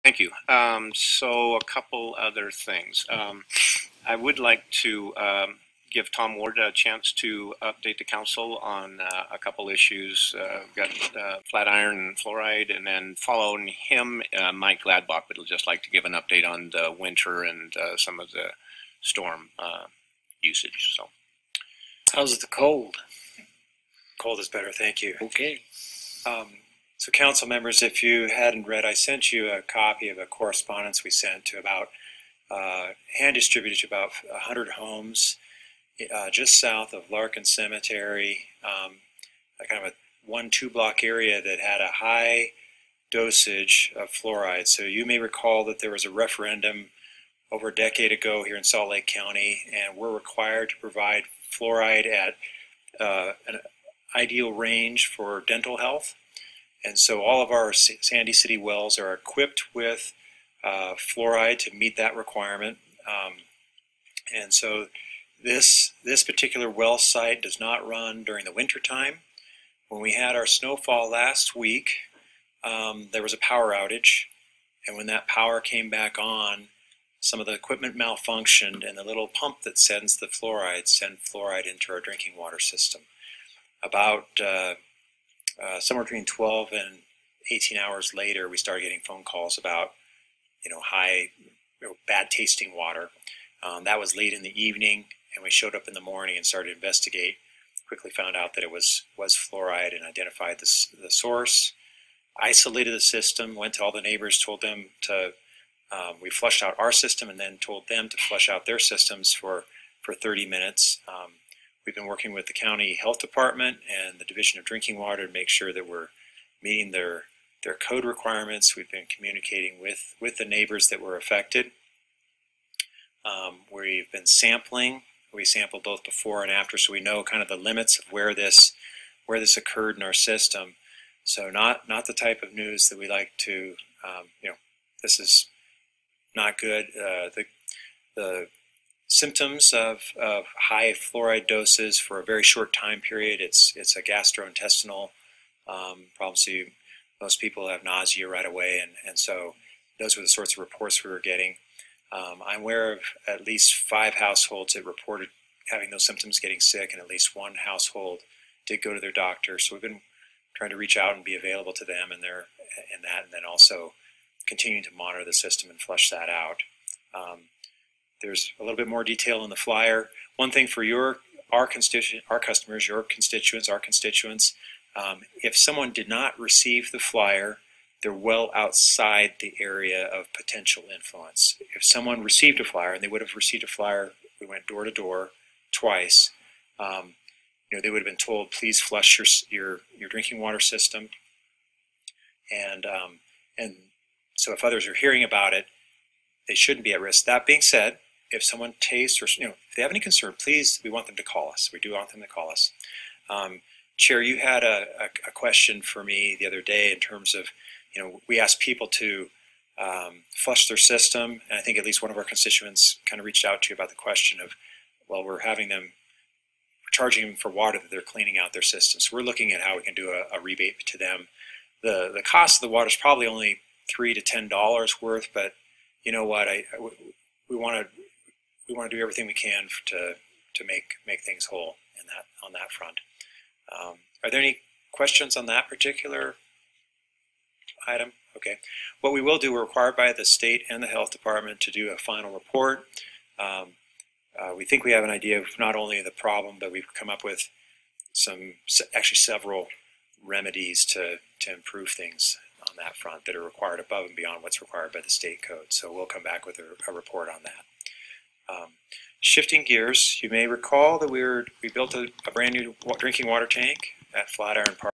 Thank you. So a couple other things. I would like to give Tom Ward a chance to update the council on a couple issues. We've got flat iron and fluoride, and then following him, Mike Gladbach would just like to give an update on the winter and some of the storm usage. So, how's the cold? Cold is better, thank you. Okay. So council members, if you hadn't read, I sent you a copy of a correspondence we sent to about, hand distributed to about 100 homes just south of Larkin Cemetery, kind of a 1-2 block area that had a high dosage of fluoride. So you may recall that there was a referendum over a decade ago here in Salt Lake County, and we're required to provide fluoride at an ideal range for dental health. And so all of our Sandy City wells are equipped with fluoride to meet that requirement. And so this particular well site does not run during the winter time. When we had our snowfall last week, there was a power outage. And when that power came back on, some of the equipment malfunctioned, and the little pump that sends the fluoride sent fluoride into our drinking water system. About somewhere between 12 and 18 hours later, we started getting phone calls about, high, bad tasting water. That was late in the evening, and we showed up in the morning and started to investigate. Quickly found out that it was fluoride and identified the source. Isolated the system, went to all the neighbors, told them to, we flushed out our system and then told them to flush out their systems for 30 minutes. We've been working with the county health department and the Division of Drinking Water to make sure that we're meeting their code requirements. We've been communicating with the neighbors that were affected. We've been sampling. We sampled both before and after, so we know kind of the limits of where this occurred in our system. So not the type of news that we like to, this is not good. The symptoms of high fluoride doses for a very short time period, it's a gastrointestinal problem. So most people have nausea right away, and so those were the sorts of reports we were getting. I'm aware of at least 5 households that reported having those symptoms, getting sick, and at least 1 household did go to their doctor. So we've been trying to reach out and be available to them and then also continuing to monitor the system and flush that out. There's a little bit more detail in the flyer. One thing for our customers, your constituents, our constituents, if someone did not receive the flyer, they're well outside the area of potential influence. If someone received a flyer, and they would have received a flyer, we went door to door twice, they would have been told, please flush your drinking water system. And so if others are hearing about it, they shouldn't be at risk. That being said, if someone tastes or if they have any concern, please, we want them to call us. We do want them to call us. Chair, you had a question for me the other day in terms of, we asked people to flush their system, and I think at least one of our constituents kind of reached out to you about the question of, well, we're charging them for water that they're cleaning out their system. So we're looking at how we can do a rebate to them. The cost of the water is probably only $3 to $10 worth, but you know what? We want to do everything we can to make things whole on that front. Are there any questions on that particular item? Okay. What we will do, we're required by the state and the health department to do a final report. We think we have an idea of not only the problem, but we've come up with actually several remedies to improve things on that front that are required above and beyond what's required by the state code. So we'll come back with a report on that. Shifting gears, you may recall that we built a brand new drinking water tank at Flatiron Park.